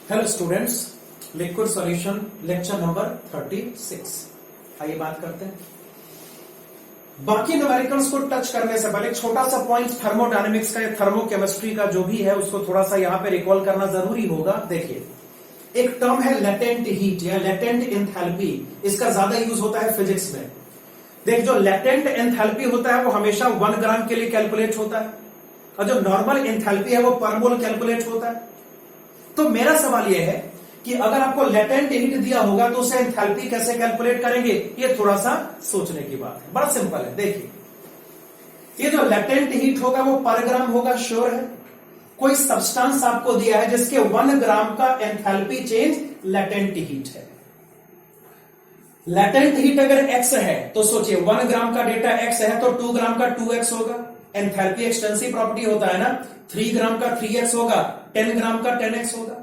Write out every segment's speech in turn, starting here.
Hello students, liquid solution lecture number 36। आइए बात करते हैं। बाकी न्यूमेरिकल्स को टच करने से पहले छोटा सा पॉइंट थर्मोडायनेमिक्स का या थर्मोकेमिस्ट्री का जो भी है उसको थोड़ा सा यहां पे रिकॉल करना जरूरी होगा। देखिए, एक टर्म है लेटेंट हीट या लेटेंट एंथैल्पी। इसका ज्यादा यूज होता है फिजिक्स में। देख, जो लेटेंट एंथैल्पी होता है वो हमेशा 1 ग्राम के लिए कैलकुलेट होता है और जो नॉर्मल एंथैल्पी है वो पर मोल कैलकुलेट होता है। तो मेरा सवाल यह है कि अगर आपको लेटेंट हीट दिया होगा तो उसे एंथैल्पी कैसे कैलकुलेट करेंगे। ये थोड़ा सा सोचने की बात है, बड़ा सिंपल है। देखिए, ये जो लेटेंट हीट होगा वो पर ग्राम होगा, श्योर है। कोई सब्सटेंस आपको दिया है जिसके 1 ग्राम का एंथैल्पी चेंज लेटेंट हीट है। लेटेंट हीट अगर x है तो सोचिए 1 ग्राम का डेटा x है तो 2 ग्राम का 2x होगा। एंथैल्पी एक्सटेंसिव प्रॉपर्टी होता है ना, 3 ग्राम का 3x होगा, 10 ग्राम का 10x होगा।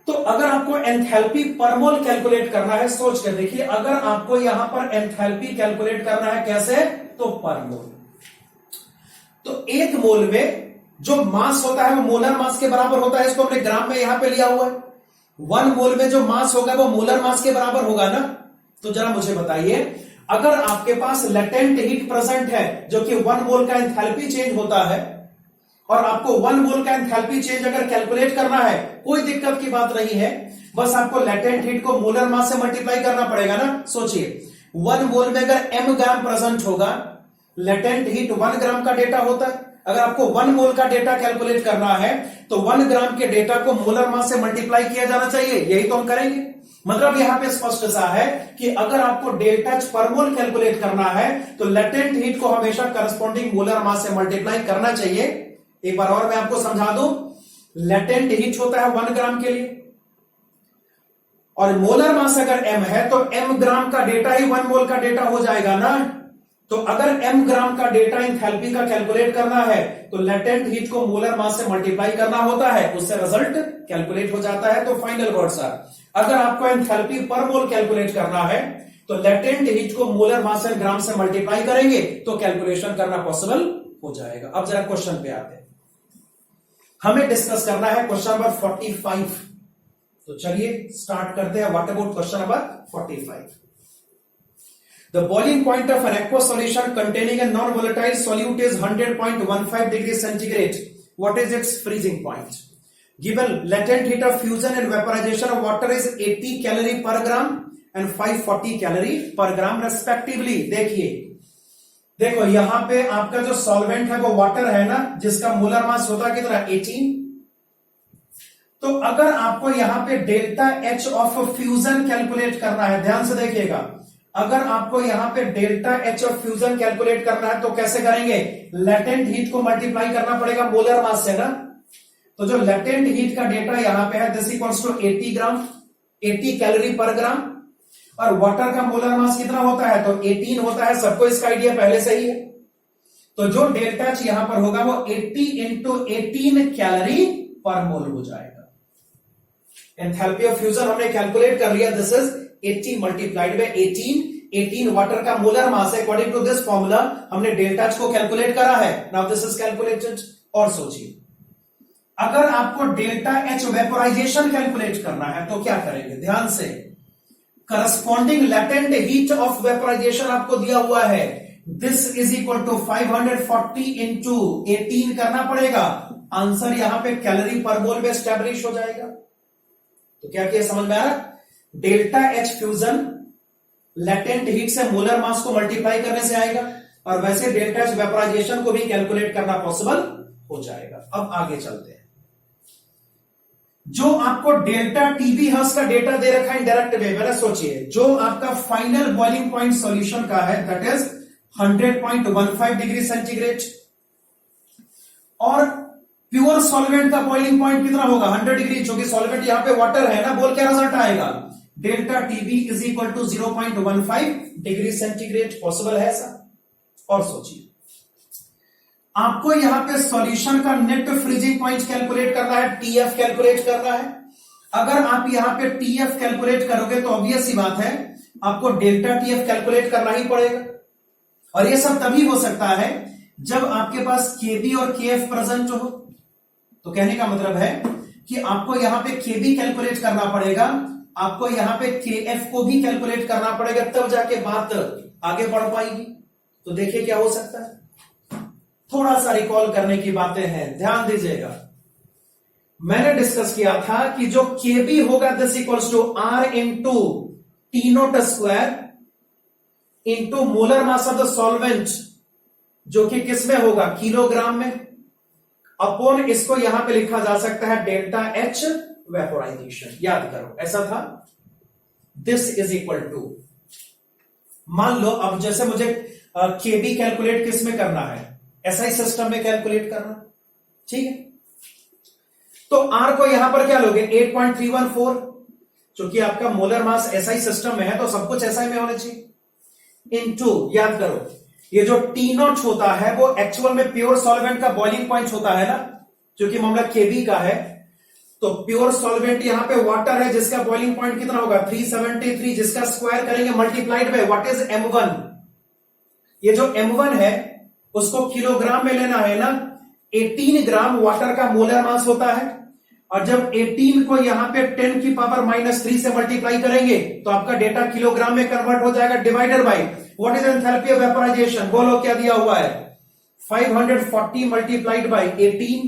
तो अगर आपको एंथैल्पी पर मोल कैलकुलेट करना है, सोच कर देखिए, अगर आपको यहां पर एंथैल्पी कैलकुलेट करना है कैसे, तो पर मोल। तो 1 मोल में जो मास होता है वो मोलर मास के बराबर होता है। इसको हमने ग्राम में यहां पे लिया हुआ है। 1 मोल में जो मास होगा वो मोलर मास के बराबर होगा ना। तो जरा मुझे बताइए, अगर आपके पास लेटेंट हीट प्रेजेंट है जो कि 1 मोल का एंथैल्पी चेंज होता है और आपको 1 मोल का एंथैल्पी चेंज अगर कैलकुलेट करना है, कोई दिक्कत की बात नहीं है। बस आपको लेटेंट हीट को मोलर मास से मल्टीप्लाई करना पड़ेगा ना। सोचिए, 1 मोल में अगर m ग्राम प्रेजेंट होगा, लेटेंट हीट 1 ग्राम का डेटा होता है। अगर आपको 1 मोल का डेटा कैलकुलेट करना है तो 1 ग्राम के डेटा को मोलर मास से मल्टीप्लाई किया जाना चाहिए। यही तो हम करेंगे। मतलब यहां पे स्पष्ट सा है कि अगर आपको डेल्टा एच पर मोल कैलकुलेट करना है तो लेटेंट हीट को हमेशा करस्पॉन्डिंग मोलर मास से मल्टीप्लाई करना चाहिए। एक बार और मैं आपको समझा दूं, लेटेंट हीट होता है 1 ग्राम के लिए और मोलर मास अगर m है तो m ग्राम का डेटा ही 1 मोल का डेटा हो जाएगा ना। तो अगर m ग्राम का डेटा एंथैल्पी का कैलकुलेट करना है तो लेटेंट हीट को मोलर मास से मल्टीप्लाई करना होता है, उससे रिजल्ट कैलकुलेट हो जाता है। तो फाइनल वर्ड्स आर, अगर आपको एंथैल्पी पर मोल कैलकुलेट करना है तो लेटेंट हीट को मोलर मास एंड ग्राम से मल्टीप्लाई करेंगे तो कैलकुलेशन करना पॉसिबल हो जाएगा। अब जरा क्वेश्चन पे आते हैं। हमें डिस्कस करना है क्वेश्चन नंबर 45। तो चलिए स्टार्ट करते हैं। What about question number 45? The boiling point of an aqueous solution containing a non-volatile solute is 100.15 degrees centigrade. What is its freezing point? Given latent heat of fusion and vaporization of water is 80 calorie per gram and 540 calorie per gram respectively. देखो यहां पे आपका जो solvent है वो water है ना, जिसका मोलर मास होता है कितना, 18। तो अगर आपको यहां पे delta H of fusion calculate करना है, ध्यान से देखिएगा, अगर आपको यहां पे delta H of fusion calculate करना है तो कैसे करेंगे, लेटेंट हीट को मल्टीप्लाई करना पड़ेगा मोलर मास से ना। तो जो लेटेंट हीट का डेटा यहां पे है this equals to 80 gram, 80 calorie per gram, और वाटर का मोलर मास कितना होता है, तो 18 होता है। सबको इसका आइडिया पहले से ही है। तो जो डेल्टा एच यहां पर होगा वो 80 इंटू 18 कैलोरी पर मोल हो जाएगा। एंथैल्पी ऑफ फ्यूजन हमने कैलकुलेट कर लिया, this is 80 multiplied by 18 water का मोलर मास है। अकॉर्डिंग टू दिस फॉर्मूला हमने डेल्टा एच को कैलकुलेट करा है। Now this is calculated. और सोचिए, अगर आपको डेल्टा एच वेपोराइजेशन कैलकुलेट करना है तो क्या करेंगे, ध्यान से। Corresponding latent heat of vaporisation आपको दिया हुआ है, this is equal to 540 into 18 करना पड़ेगा। आंसर यहां पे कैलोरी पर मोल में स्टैब्लिश हो जाएगा। तो क्या किया, समझ में आ रहा? Delta H fusion latent heat से मोलर मास को मल्टीप्लाई करने से आएगा और वैसे डेल्टा एच वेपोराइजेशन को भी कैलकुलेट करना पॉसिबल हो जाएगा। अब आगे चलते हैं। जो आपको डेल्टा टीबी हर्स का डेटा दे रखा है इंडायरेक्ट वे में, सोचिए जो आपका फाइनल बॉइलिंग पॉइंट सॉल्यूशन का है दैट इज 100.15 डिग्री सेंटीग्रेड और प्योर सॉल्वेंट का बॉइलिंग पॉइंट कितना होगा, 100 डिग्री। चूंकि सॉल्वेंट यहां पे वाटर है ना, बोल क्या रिजल्ट आएगा, delta TB is equal to 0.15 degree centigrade. Possible है ऐसा? और सोचिए, आपको यहां पे सॉल्यूशन का नेट फ्रीजिंग पॉइंट कैलकुलेट करना है, टीएफ कैलकुलेट करना है। अगर आप यहां पे टीएफ कैलकुलेट करोगे तो ऑब्वियस सी बात है आपको डेल्टा टीएफ कैलकुलेट करना ही पड़ेगा। और यह सब तभी हो सकता है जब आपके पास केबी और केएफ प्रेजेंट हो। तो कहने का मतलब है कि आपको यहां पे के बी कैलकुलेट करना पड़ेगा, आपको यहां पे के एफ को भी कैलकुलेट करना पड़ेगा, तब जाके बात आगे बढ़ पाएगी। तो देखिए क्या हो सकता है, थोड़ा सा रिकॉल करने की बातें हैं, ध्यान दीजिएगा। मैंने डिस्कस किया था कि जो के बी होगा this equals to R into T nought square into molar mass of the solvent, जो कि किस में होगा, किलोग्राम में, अपॉन इसको यहां पे लिखा जा सकता है डेल्टा एच वेपोराइजेशन। याद करो ऐसा था, दिस इज इक्वल टू, मान लो अब जैसे मुझे केबी कैलकुलेट किस में करना है, एसआई सिस्टम में कैलकुलेट करना, ठीक है। तो आर को यहां पर क्या लोगे 8.314, क्योंकि आपका मोलर मास एसआई सिस्टम में है तो सब कुछ एसआई में होना चाहिए, इनटू, याद करो ये जो टी नॉट होता है वो एक्चुअल में प्योर सॉल्वेंट का बॉइलिंग पॉइंट होता है ना, क्योंकि मामला केबी का है। तो प्योर सॉल्वेंट यहां पे वाटर है जिसका बॉइलिंग पॉइंट कितना होगा 373, जिसका स्क्वायर करेंगे multiplied by what is m1। ये जो m1 है उसको किलोग्राम में लेना है ना, 18 ग्राम वाटर का मोलर मास होता है, और जब 18 को यहां पे 10 की पावर -3 से मल्टीप्लाई करेंगे तो आपका डेटा किलोग्राम में कन्वर्ट हो जाएगा, divided by what is enthalpy of vaporisation, बोलो क्या दिया हुआ है 540 मल्टीप्लाइड बाय 18,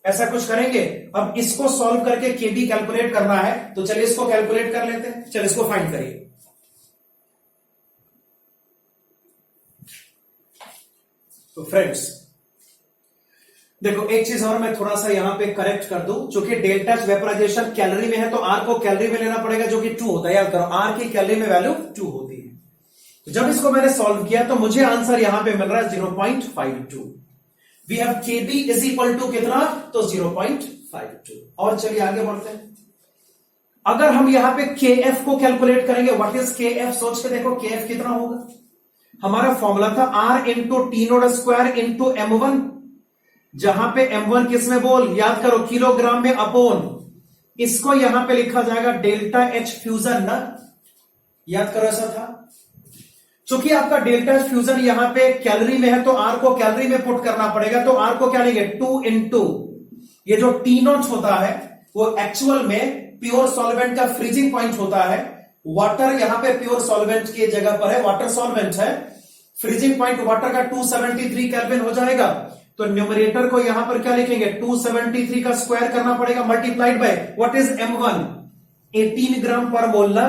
ऐसा कुछ करेंगे। अब इसको सॉल्व करके केबी कैलकुलेट करना है, तो चलिए इसको कैलकुलेट कर लेते हैं, चलिए इसको फाइंड करिए। तो फ्रेंड्स देखो एक चीज और मैं थोड़ा सा यहां पे करेक्ट कर दूं, चूंकि डेल्टा वेपोराइजेशन कैलोरी में है तो आर को कैलोरी में लेना पड़ेगा, जो कि 2 होता है। याद करो आर की कैलोरी में वैल्यू 2 होती है। तो जब इसको मैंने सॉल्व किया तो मुझे आंसर यहां पे मिल रहा है 0.52। We have KB is equal to कितना, तो 0.52। और चलिए आगे बढ़ते हैं। अगर हम यहां पे के एफ को कैलकुलेट करेंगे, व्हाट इज के एफ, सोच के देखो के एफ कितना होगा। हमारा फॉर्मूला था R into T nought square into m1, जहां पे m1 किसमें बोल, याद करो किलोग्राम में, अपॉन इसको यहां पे लिखा जाएगा डेल्टा एच फ्यूजन ना, याद करो ऐसा था। चूंकि आपका डेल्टा एच फ्यूजन यहां पे कैलोरी में है तो आर को कैलोरी में पुट करना पड़ेगा, तो आर को क्या लेंगे 2 इंटू ये जो टी नोट होता है वो एक्चुअल में प्योर सॉल्वेंट का फ्रीजिंग पॉइंट होता है। वाटर यहां पे प्योर सॉल्वेंट की जगह पर है, वाटर सॉल्वेंट है, फ्रीजिंग पॉइंट वाटर का 273 केल्विन हो जाएगा। तो न्यूमरेटर को यहां पर क्या लिखेंगे 273 का स्क्वायर करना पड़ेगा multiplied by what is m1, 18 ग्राम पर मोल ना।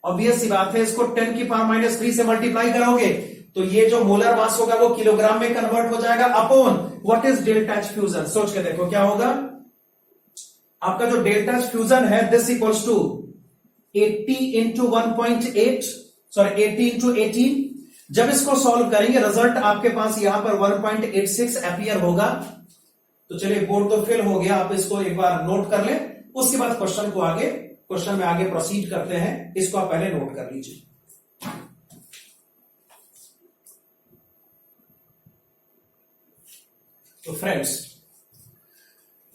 ऑब्वियस सी बात है, इसको 10 की पावर -3 से मल्टीप्लाई करोगे तो ये जो मोलर मास होगा वो किलोग्राम में कन्वर्ट हो जाएगा, upon what is delta H fusion. सोच के देखो क्या होगा, आपका जो डेल्टा एच फ्यूजन है this equals to 80 into 1.8, sorry 80 into 18। जब इसको सॉल्व करेंगे रिजल्ट आपके पास यहां पर 1.86 एम्पियर होगा। तो चलिए बोर्ड तो फिल हो गया, आप इसको एक बार नोट कर लें, उसके बाद क्वेश्चन में आगे प्रोसीड करते हैं। इसको आप पहले नोट कर लीजिए। तो फ्रेंड्स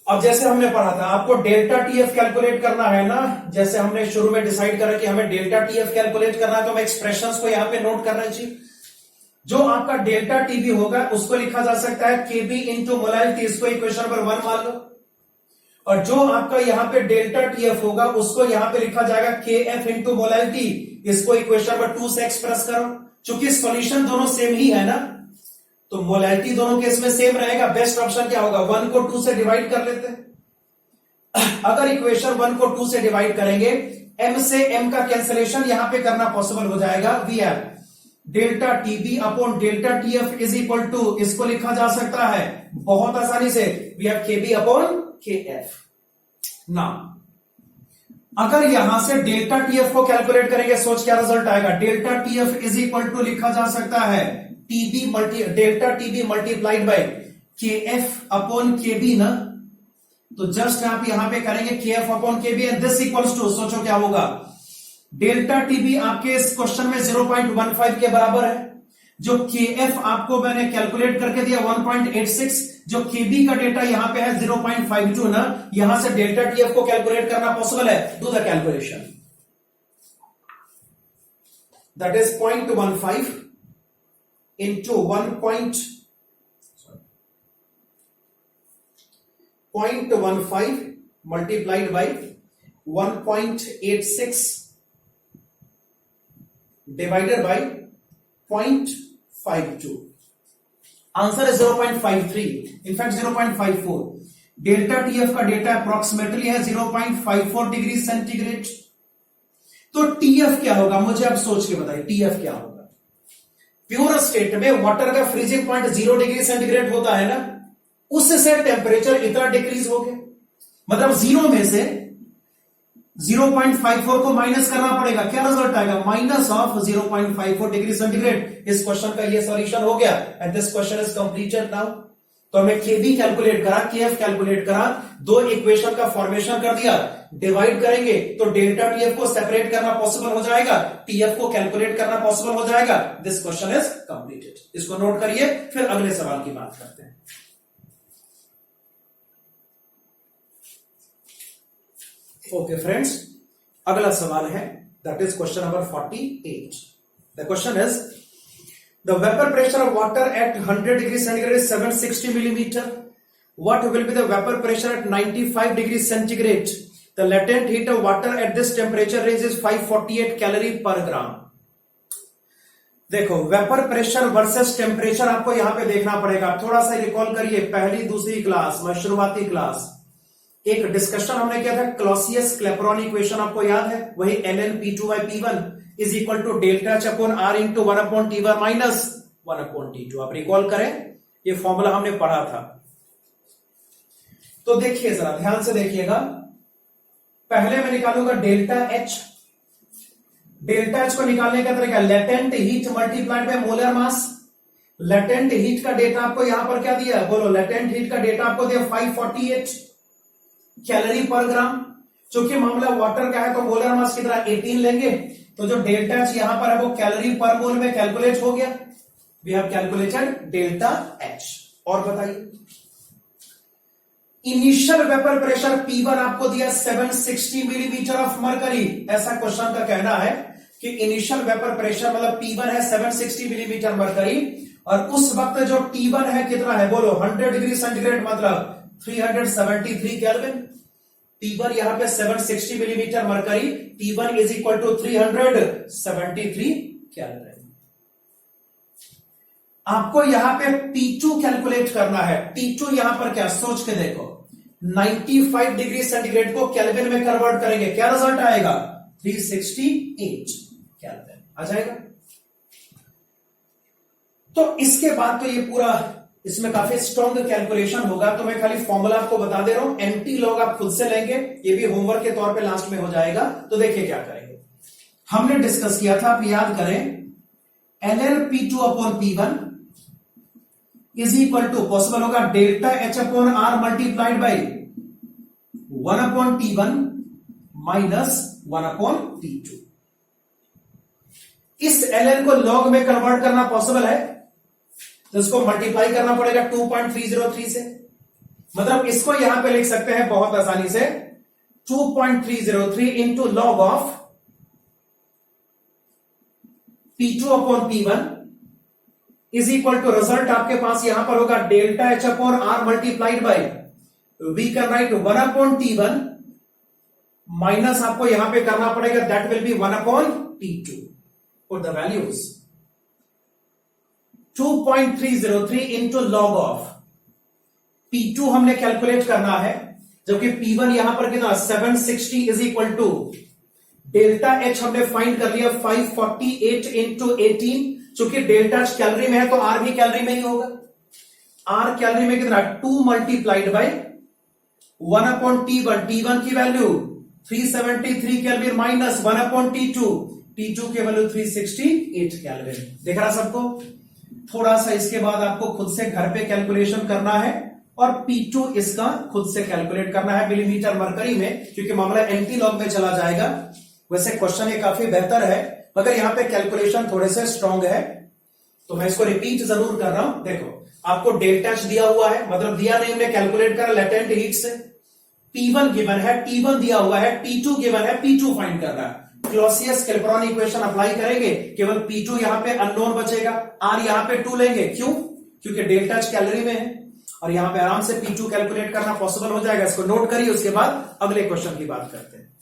अब जैसे हमने पढ़ा था आपको डेल्टा टीएफ कैलकुलेट करना है ना, जैसे हमने शुरू में डिसाइड करा कि हमें डेल्टा टीएफ कैलकुलेट करना है, तो हमें एक्सप्रेशंस को यहां पे नोट करना चाहिए। जो आपका डेल्टा टीबी होगा उसको लिखा जा सकता है केबी इंटू मोलालिटी, इसको इक्वेशन नंबर 1 मान लो। और जो आपका यहां पे डेल्टा टीएफ होगा उसको यहां पे लिखा जाएगा के एफ इंटू मोलालिटी, इसको इक्वेशन नंबर 2 से एक्सप्रेस करो। चूंकि सॉल्यूशन दोनों सेम ही है ना, तो मोलालिटी दोनों केस में सेम रहेगा। बेस्ट ऑप्शन क्या होगा, 1 को 2 से डिवाइड कर लेते हैं। अगर इक्वेशन 1 को 2 से डिवाइड करेंगे, m से m का कैंसिलेशन यहां पे करना पॉसिबल हो जाएगा। We have delta TB upon delta TF is equal to, इसको लिखा जा सकता है बहुत आसानी से, we have KB upon K F. ना अगर यहां से डेल्टा टीएफ को कैलकुलेट करेंगे, सोच क्या रिजल्ट आएगा, delta TF is equal to लिखा जा सकता है delta TB multiplied by K F upon KB ना। तो जस्ट आप यहां पे करेंगे K F upon KB and this equals to, सोचो क्या होगा, डेल्टा टीबी आपके इस क्वेश्चन में 0.15 के बराबर है। जो के एफ आपको मैंने कैलकुलेट करके दिया 1.86, जो केबी का डेटा यहां पे है 0.52 ना, यहां से डेल्टा टीएफ को कैलकुलेट करना पॉसिबल है। Do the calculation, that is 0.15 into 0.15 multiplied by 1.86 divided by 0.52, answer है 0.53, इनफैक्ट 0.54। डेल्टा टीएफ का डेटा अप्रोक्सीमेटली है 0.54 डिग्री सेंटीग्रेड। तो टीएफ क्या होगा, मुझे आप सोच के बताइए टीएफ क्या होगा। प्योर स्टेट में वाटर का फ्रीजिंग पॉइंट 0 डिग्री सेंटीग्रेड होता है ना, उससे टेम्परेचर इतना डिक्रीज हो गया, मतलब 0 में से 0.54 को माइनस करना पड़ेगा, क्या रिजल्ट आएगा, माइनस ऑफ 0.54 डिग्री सेंटीग्रेड। इस क्वेश्चन का ये सॉल्यूशन हो गया and this question is completed now. तो हमें केबी कैलकुलेट करा, केएफ कैलकुलेट करा, दो इक्वेशन का फॉर्मेशन कर दिया, डिवाइड करेंगे तो डेल्टा टीएफ को सेपरेट करना पॉसिबल हो जाएगा, टीएफ को कैलकुलेट करना पॉसिबल हो जाएगा। This question is completed. इसको नोट करिए, फिर अगले सवाल की बात करते हैं। ओके फ्रेंड्स, अगला सवाल है that is question number 48। The question is the vapor pressure of water at 100 degree centigrade is 760 millimeter. What will be the vapor pressure at 95 degree centigrade? The latent heat of water at this temperature range is 548 calorie per gram. देखो vapour pressure versus temperature आपको यहां पे देखना पड़ेगा। थोड़ा सा recall करिए, पहली दूसरी क्लास में, शुरुआती क्लास, एक डिस्कशन हमने किया था क्लॉसियस क्लेपरॉन इक्वेशन, आपको याद है, वही ln P2 by P1 is equal to delta H upon R into 1/T1 minus 1/T2। आप रिकॉल करें, ये फॉर्मूला हमने पढ़ा था। तो देखिए जरा ध्यान से देखिएगा, पहले मैं निकालूंगा डेल्टा एच। डेल्टा एच को निकालने का तरीका latent heat multiplied by molar mass. Latent heat का डेटा आपको यहां पर क्या दिया, बोलो, लेटेंट हीट का डेटा आपको दिया 548 कैलोरी पर ग्राम। चूंकि मामला वाटर का है तो मोलर मास की तरह 18 लेंगे, तो जो डेल्टा एच यहां पर है वो कैलोरी पर मोल में कैलकुलेट हो गया। We have calculated delta H. और बताइए इनिशियल वेपर प्रेशर P1 आपको दिया 760 मिलीमीटर ऑफ मरकरी। ऐसा क्वेश्चन का कहना है कि इनिशियल वेपर प्रेशर मतलब P1 है 760 मिलीमीटर मरकरी, और उस वक्त जो T1 है कितना है, बोलो, 100 डिग्री सेंटीग्रेड मतलब 373 केल्विन। T1 यहां पे 760 millimetre mercury, T1 is equal to 373 kelvin. आपको यहां पे T2 कैलकुलेट करना है। T2 यहां पर क्या, सोच के देखो, 95 डिग्री सेंटीग्रेड को केल्विन में कन्वर्ट करेंगे, क्या रिजल्ट आएगा, 368 केल्विन आ जाएगा। तो इसके बाद तो ये पूरा, इसमें काफी स्ट्रॉन्ग कैलकुलेशन होगा, तो मैं खाली फॉर्मूला आपको बता दे रहा हूं, एंटी लॉग आप खुद से लेंगे, ये भी होमवर्क के तौर पे लास्ट में हो जाएगा। तो देखिए क्या करेंगे, हमने डिस्कस किया था, आप याद करें, ln P2 upon P1 is equal to, possible होगा, delta H upon R multiplied by 1/T1 minus 1/T2। इस ln को लॉग में कन्वर्ट करना पॉसिबल है, तो इसको मल्टीप्लाई करना पड़ेगा 2.303 से, मतलब इसको यहां पे लिख सकते हैं बहुत आसानी से, 2.303 into log of P2 upon P1 is equal to, result आपके पास यहां पर होगा delta H upon R multiplied by, we can write 1/T1 minus आपको यहां पे करना पड़ेगा, that will be 1/T2। Put the values, 2.303 into log of P2 हमने कैलकुलेट करना है, जबकि P1 यहां पर कितना 760 is equal to delta H हमने फाइंड कर लिया 548 इंटू 18। चूंकि डेल्टा एच कैलोरी में है तो आर भी कैलोरी में ही होगा, आर कैलोरी में कितना 2 मल्टीप्लाइड बाई 1/T1, T1 की value 373 kelvin minus 1/T2, T2 की वैल्यू 368 केल्विन। दिख रहा सबको? थोड़ा सा इसके बाद आपको खुद से घर पे कैलकुलेशन करना है, और P2 इसका खुद से कैलकुलेट करना है मिलीमीटर मरकरी में, क्योंकि मामला एंटी लॉग में चला जाएगा। वैसे क्वेश्चन ये काफी बेहतर है, मगर यहां पे कैलकुलेशन थोड़े से स्ट्रांग है, तो मैं इसको रिपीट जरूर कर रहा हूं। देखो, आपको डेल्टा एच दिया हुआ है, मतलब दिया नहीं, हमने कैलकुलेट करा लेटेंट हीट से। P1 गिवन है, T1 दिया हुआ है, T2 गिवन है, P2 फाइंड कर रहा है। क्लॉसियस कैल्कुलॉन इक्वेशन अप्लाई करेंगे, केवल P2 यहां पे अननोन बचेगा, R यहां पे 2 लेंगे, क्यों? क्योंकि डेल्टा एच कैलोरी में है, और यहां पे आराम से P2 कैलकुलेट करना पॉसिबल हो जाएगा। इसको नोट करिए, उसके बाद अगले क्वेश्चन की बात करते हैं।